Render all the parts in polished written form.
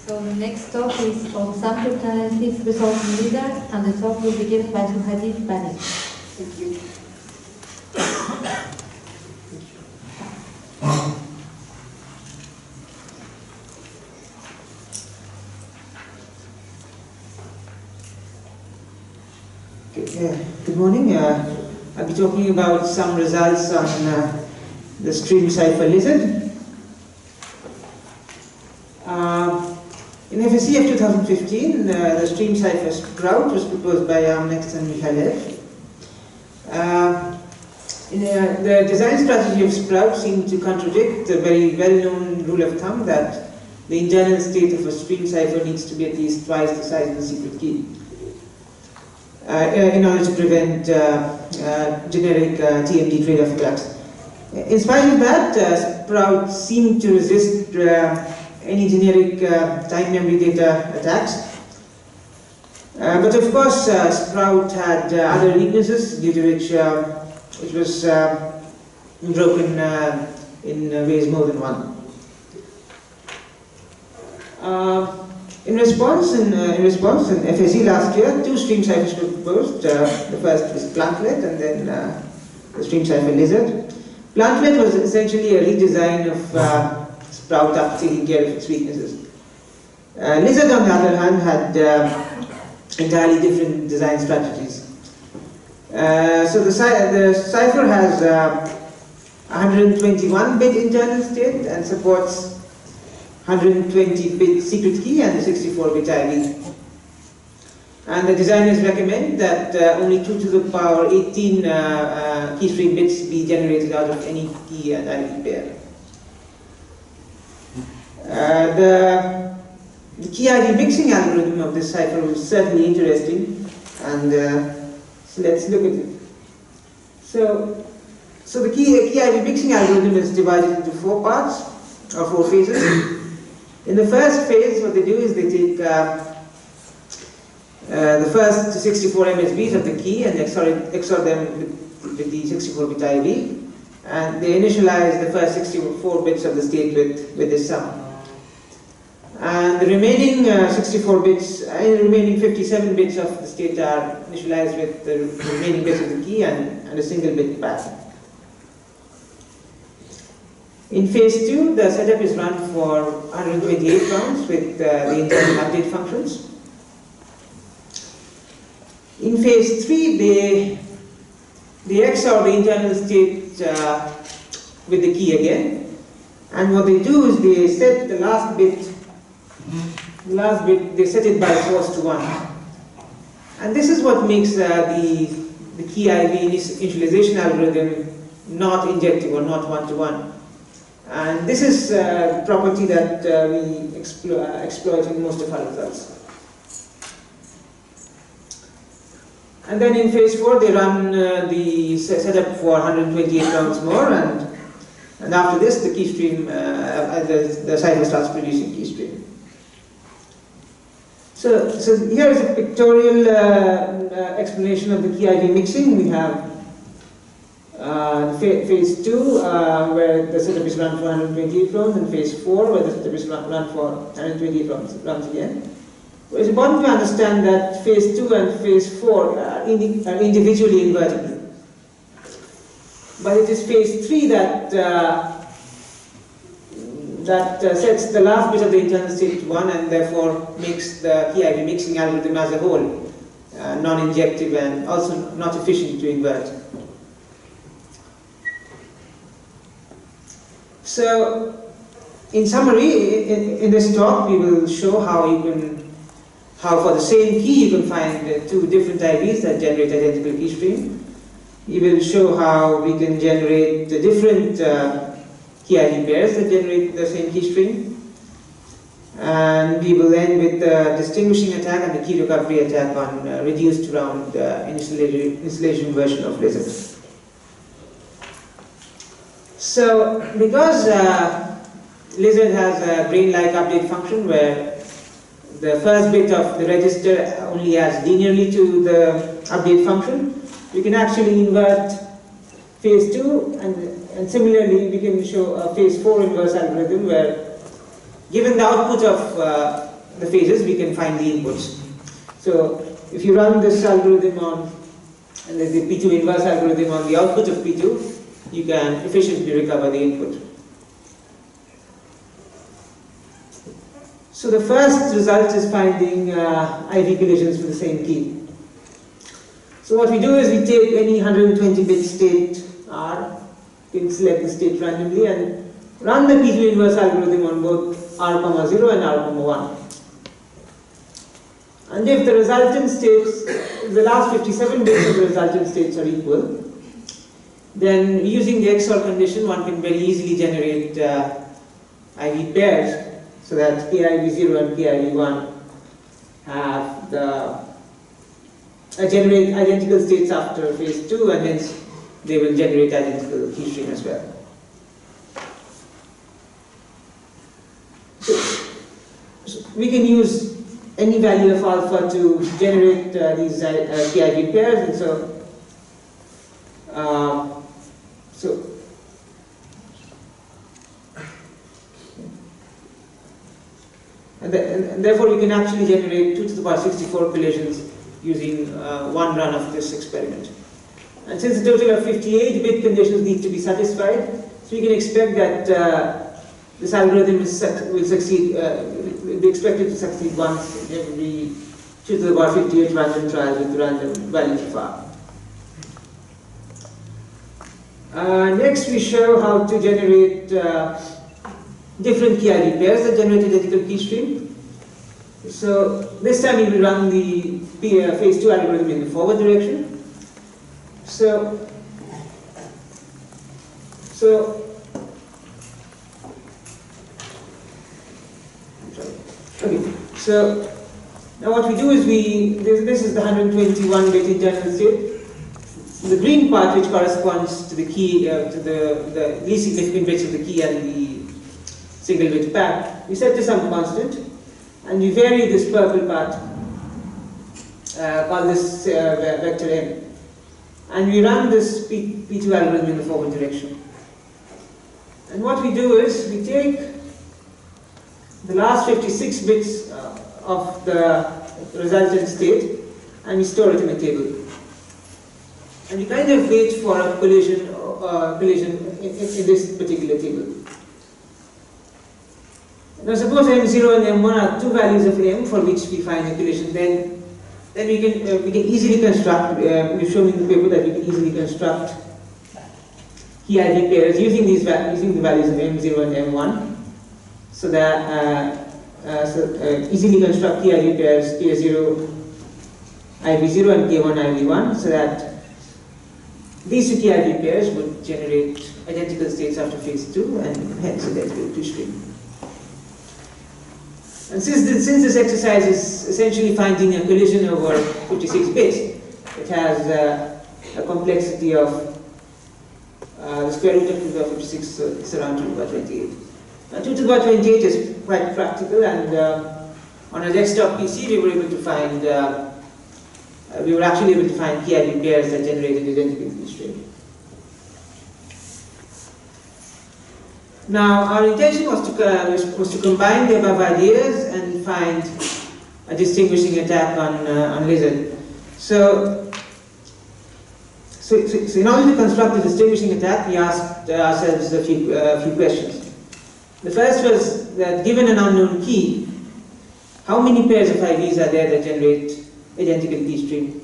So the next talk is on some cryptanalytic results in Lizard, and the talk will be given by Suhadip Bani. Thank you. Good morning. I'll be talking about some results on the stream cipher Lizard. In FSE of 2015, the stream cipher Sprout was proposed by Next and Mikhailev. The design strategy of Sprout seemed to contradict the very well-known rule of thumb that the internal state of a stream cipher needs to be at least twice the size of the secret key in order to prevent generic TMD trade-off attacks. In spite of that, Sprout seemed to resist any generic time memory data attacks. But of course, Sprout had other weaknesses due to which it was broken in ways more than one. In response, in FSE last year, two stream ciphers were proposed. The first was Plantlet, and then the stream cipher Lizard. Plantlet was essentially a redesign of Sprout after taking care of its weaknesses. Lizard, on the other hand, had entirely different design strategies. So the cipher has 121-bit internal state and supports 120-bit secret key and 64-bit IV. And the designers recommend that only 2 to the power 18 keystream bits be generated out of any key and IV pair. The key IV mixing algorithm of this cipher was certainly interesting, and so let's look at it. So the key IV mixing algorithm is divided into 4 parts, or 4 phases. In the first phase, what they do is they take the first 64 MSBs of the key and XOR them with the 64-bit IV, and they initialize the first 64 bits of the state with this sum. And the remaining 64 bits, the remaining 57 bits of the state are initialized with the remaining bits of the key and a single bit pattern. In phase 2, the setup is run for 128 rounds with the internal update functions. In phase 3, they XOR the internal state with the key again, and what they do is they set the last bit, they set it by force to 1. And this is what makes the key IV initialization algorithm not injective or not one-to-one. And this is a property that we exploit in most of our results. And then in phase 4, they run the setup for 128 rounds more, and after this, the key stream, the cipher starts producing key stream. So here is a pictorial explanation of the key IV mixing. We have phase 2, where the setup is run for 128 rounds, and phase 4, where the setup is run for 128 rounds again. It's important to understand that phase 2 and phase 4 are individually invertible. But it is phase 3 that sets the last bit of the internal state to 1 and therefore makes the key IV mixing algorithm as a whole non-injective and also not efficient to invert. So, in summary, in this talk, we will show how for the same key you can find 2 different IVs that generate identical key stream. We will show how we can generate the different key IV pairs that generate the same key stream. And we will end with the distinguishing attack and the key recovery attack on reduced round installation version of Lizard. So, because Lizard has a brain-like update function where the first bit of the register only adds linearly to the update function, we can actually invert phase 2, and similarly we can show a phase 4 inverse algorithm where, given the output of the phases, we can find the inputs. So if you run this algorithm on, and the P2 inverse algorithm on the output of P2, you can efficiently recover the input. So the first result is finding IV collisions for the same key. So what we do is we take any 120-bit state R, we can select the state randomly, and run the P2 inverse algorithm on both R,0 and R,1. And if the resultant states, the last 57 bits of the resultant states are equal, then using the XOR condition, one can very easily generate IV pairs, so that KIV0 and KIV1 have generate identical states after phase 2, and hence they will generate identical key stream as well. So we can use any value of alpha to generate these KIV pairs, and so and therefore we can actually generate 2 to the power 64 collisions using one run of this experiment. And since a total of 58 bit conditions need to be satisfied, so we can expect that this algorithm will succeed, will be expected to succeed once in every 2 to the power 58 random trials with random values of R. Next we show how to generate different KIV pairs that generate identical key stream. So this time we will run the phase 2 algorithm in the forward direction. So now what we do is this is the 121-bit internal state. The green part, which corresponds to the key, to the least significant bits of the key and the single bit pack, we set to some constant, and we vary this purple part, call this vector m, and we run this P2 algorithm in the forward direction. And what we do is we take the last 56 bits of the resultant state and we store it in a table. And we kind of wait for a collision in this particular table. Now suppose M0 and M1 are two values of M for which we find a collision, then we can easily construct, we've shown in the paper that we can easily construct KIV pairs using the values of M0 and M1, so that easily construct KIV pairs K0 IV0 and K1 IV1, so that these two KIV pairs would generate identical states after phase 2 and hence identical key stream. And since this exercise is essentially finding a collision over 56 bits, it has a complexity of the square root of 2 to the power 56, so it's around 2 to the power 28. Now 2 to the power 28 is quite practical, and on a desktop PC we were able to find we were actually able to find KIV pairs that generated identical key stream. Now, our intention was to combine the above ideas and find a distinguishing attack on Lizard. So in order to construct a distinguishing attack, we asked ourselves a few questions. The first was that given an unknown key, how many pairs of IVs are there that generate identical key stream?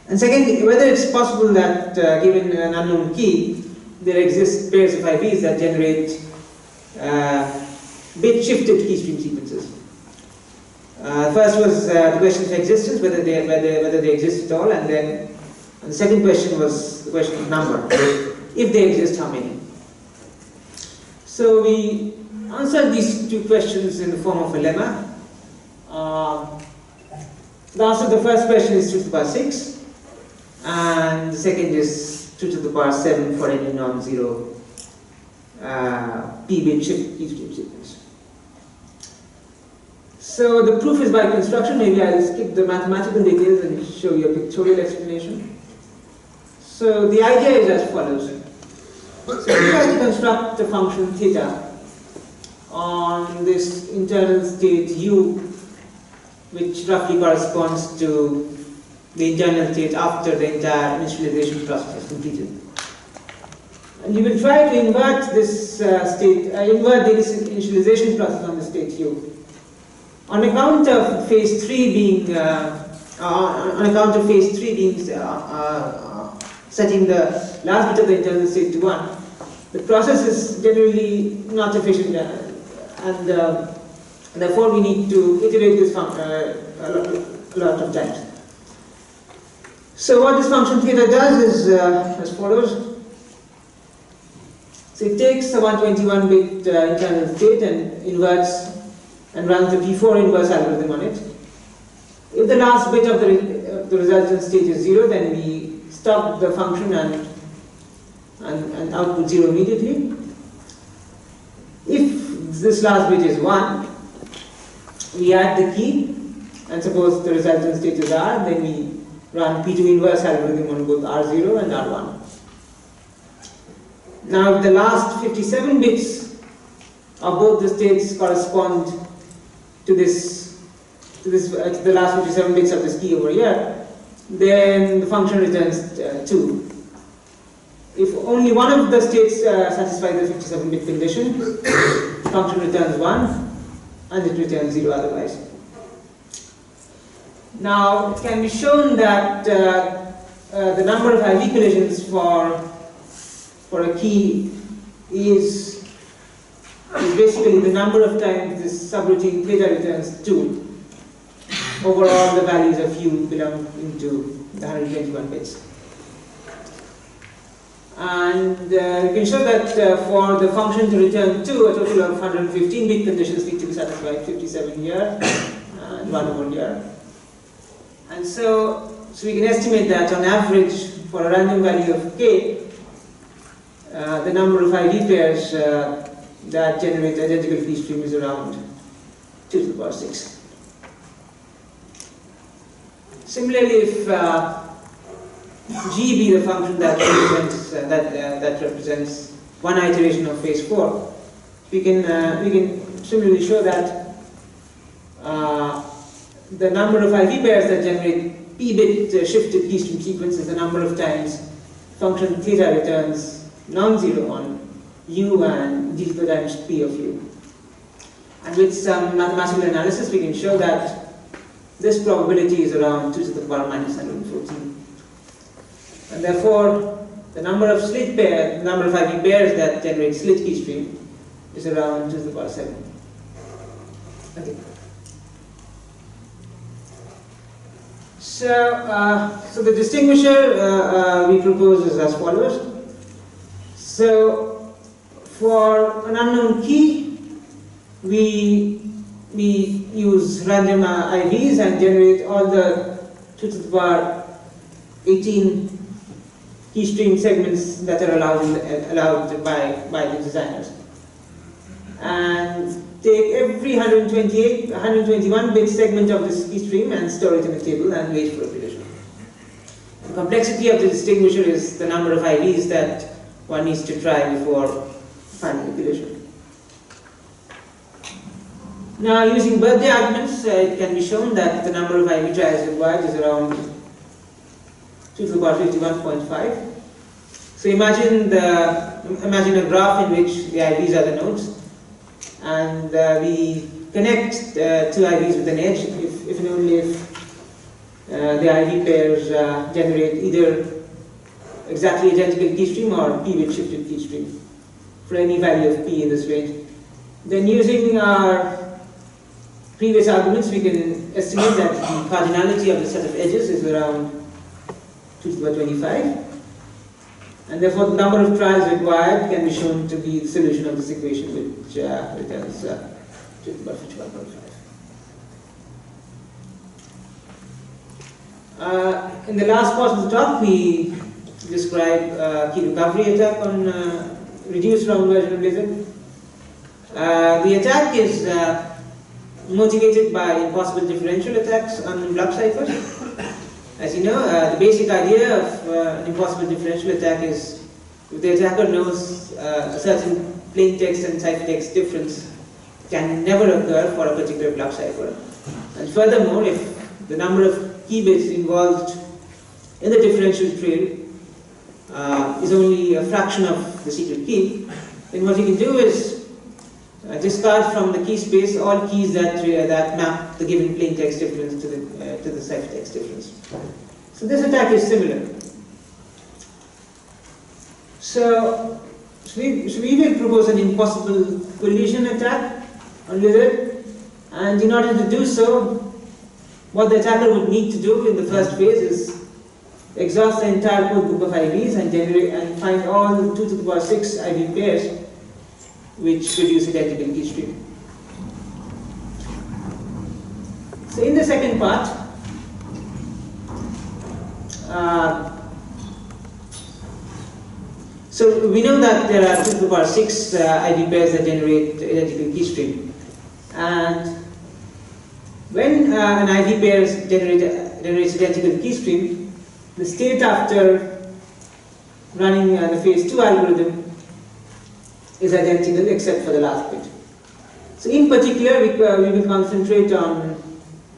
And second, whether it's possible that given an unknown key, there exist pairs of IVs that generate bit-shifted key stream sequences. First was the question of existence, whether they exist at all, and then the second question was the question of number. If they exist, how many? So we answered these two questions in the form of a lemma. The answer to the first question is 2 to the power 6, and the second is 2 to the power 7 for any non-zero p-bit shift key stream sequence. So the proof is by construction. Maybe I'll skip the mathematical details and show you a pictorial explanation. So the idea is as follows. So we try to construct the function theta on this internal state U, which roughly corresponds to the internal state after the entire initialization process is completed. And you will try to invert this invert the initialization process on the state U. On account of phase 3 being setting the last bit of the internal state to 1, the process is generally not efficient, and therefore we need to iterate this function a lot of times. So what this function theta does is as follows. So it takes a 121-bit internal state and inverts and runs the P4 inverse algorithm on it. If the last bit of the resultant state is 0, then we stop the function and output 0 immediately. If this last bit is 1, we add the key, and suppose the resultant state is R, then we run P2 inverse algorithm on both R0 and R1. Now, if the last 57 bits of both the states correspond to the last 57 bits of this key over here, then the function returns 2. If only one of the states satisfies the 57-bit condition, the function returns 1, and it returns 0 otherwise. Now, it can be shown that the number of IV collisions for a key is basically the number of times this subroutine theta returns 2 over all the values of u belonging to the 121 bits. And you can show that for the function to return 2, a total of 115-bit conditions need to be satisfied, 57 here and 1 over here. And so we can estimate that on average for a random value of k, the number of IV pairs that generate identical key stream is around 2 to the power 6. Similarly, if G be the function that represents one iteration of phase 4, we can similarly show that the number of IV pairs that generate p-bit shifted key stream sequence is the number of times function theta returns non-zero on u and d to the times p of u. And with some mathematical analysis, we can show that this probability is around 2 to the power minus 114. And therefore, the number of slit pairs, the number of IV pairs that generate slit key stream is around 2 to the power 7. Okay. So the distinguisher we propose is as follows. So for an unknown key, we use random IVs and generate all the 2 to the power 18 key stream segments that are allowed by the designers, and take every 121 bit segment of this key stream and store it in a table and wait for a collision. The complexity of the distinguisher is the number of IVs that one needs to try before finding a collision. Now, using birthday arguments, it can be shown that the number of IV tries required is around 2 to the power 51.5. So imagine a graph in which the IVs are the nodes, and we connect two IVs with an edge if and only if the IV pairs generate either exactly identical key stream or p-bit shifted key stream for any value of p in this range. Then using our previous arguments, we can estimate that the cardinality of the set of edges is around 2 to the power 25, and therefore the number of trials required can be shown to be the solution of this equation, which returns 2 to the power 51.5. In the last part of the talk, we describe key recovery attack on reduced round version of Blizzard. The attack is motivated by impossible differential attacks on block ciphers. As you know, the basic idea of an impossible differential attack is if the attacker knows a certain plain text and ciphertext difference can never occur for a particular block cipher. And furthermore, if the number of key bits involved in the differential trail is only a fraction of the secret key, then what you can do is discard from the key space all keys that map the given plain text difference to the ciphertext difference. So this attack is similar. So we will propose an impossible collision attack on lizard, and in order to do so, what the attacker would need to do in the first phase is exhaust the entire code book of IDs and generate and find all the 2 to the power 6 ID pairs which produce identical key stream. So in the second part, so we know that there are 2 to the power 6 ID pairs that generate identical key stream, and when an ID pair generates identical key stream, the state after running the phase 2 algorithm is identical except for the last bit. So in particular, we will concentrate on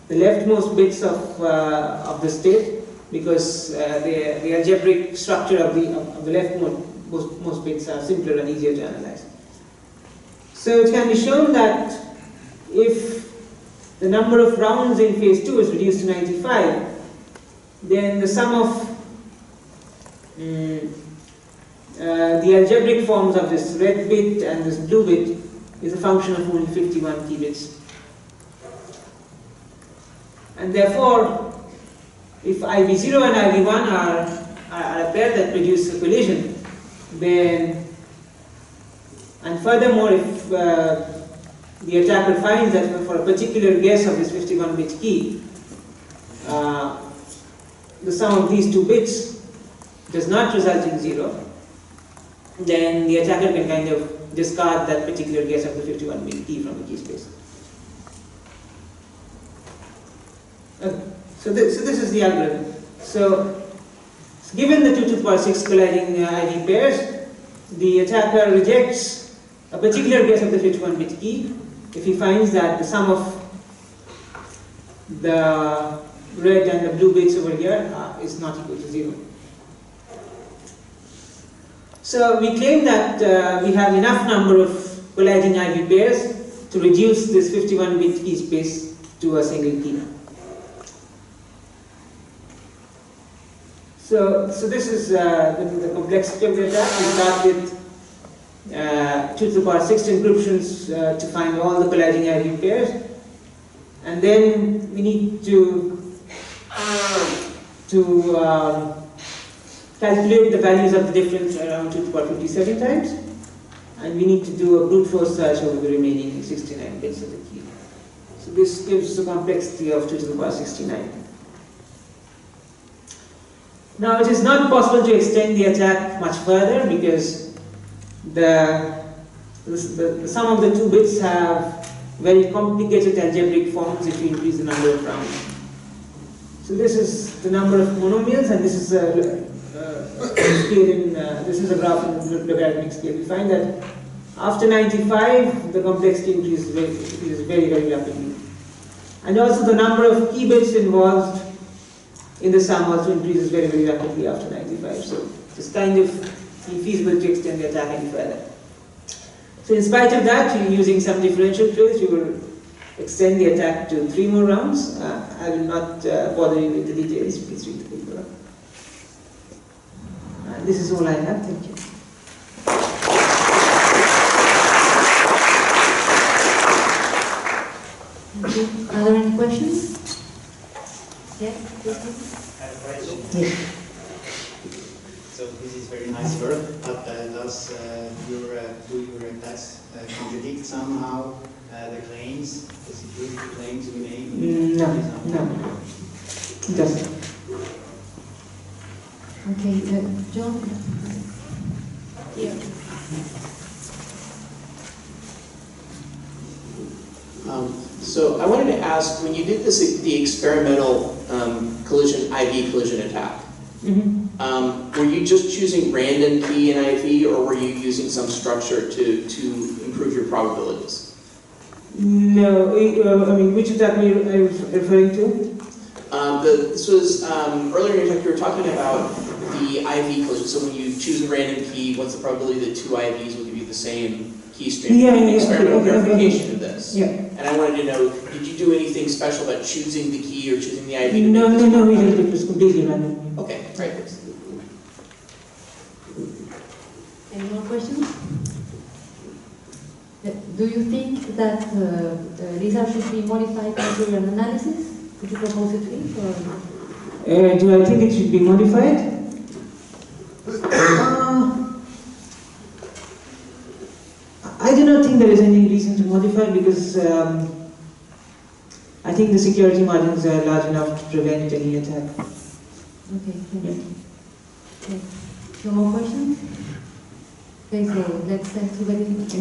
the leftmost bits of the state, because the algebraic structure of the leftmost bits are simpler and easier to analyze. So it can be shown that if the number of rounds in phase 2 is reduced to 95, then the sum of the algebraic forms of this red bit and this blue bit is a function of only 51 key bits. And therefore, if IV0 and IV1 are a pair that produce a collision, then, and furthermore, if the attacker finds that for a particular guess of this 51-bit key, the sum of these two bits does not result in 0, then the attacker can kind of discard that particular guess of the 51-bit key from the key space. Okay. So this is the algorithm. So given the 2 to the power 6 colliding ID pairs, the attacker rejects a particular guess of the 51-bit key if he finds that the sum of the red and the blue bits over here is not equal to 0. So we claim that we have enough number of colliding IV pairs to reduce this 51-bit key space to a single key. So this is the complexity of the attack. We start with 2 to the power 6 encryptions to find all the colliding IV pairs, and then we need to calculate the values of the difference around 2 to the power 57 times, and we need to do a brute force search over the remaining 69 bits of the key. So this gives the complexity of 2 to the power 69. Now, it is not possible to extend the attack much further because the sum of the two bits have very complicated algebraic forms if you increase the number of rounds. So this is the number of monomials, and this is a this is a graph in logarithmic scale. We find that after 95, the complexity increases very rapidly, and also the number of key bits involved in the sum also increases very rapidly after 95. So it's kind of infeasible to extend the attack any further. So in spite of that, using some differential trails, you will extend the attack to 3 more rounds. I will not bother you with the details. Please read the paper. This is all I have. Thank you. Thank you. Are there any questions? Yes, please. I have a question. Yes. So this is very nice work, but does do your attacks contradict somehow the claims, the security claims we made? No, it doesn't. Okay, John? Here. So I wanted to ask, when you did the experimental IV collision attack, were you just choosing random key and IV, or were you using some structure to improve your probabilities? No, I mean, which attack are you referring to? This was earlier in your talk, you were talking about the IV collision. So when you choose a random key, what's the probability that two IVs will give you the same key stream? The experimental verification of this. Yeah. And I wanted to know, did you do anything special about choosing the key or choosing the IV? No, we didn't. It was completely random. Okay, right. Any more questions? Do you think that results should be modified after an analysis? Would you propose it or? Do I think it should be modified? I do not think there is any reason to modify because I think the security margins are large enough to prevent any attack. Okay, thank you. Okay. No more questions? Okay, so let's thank you very much.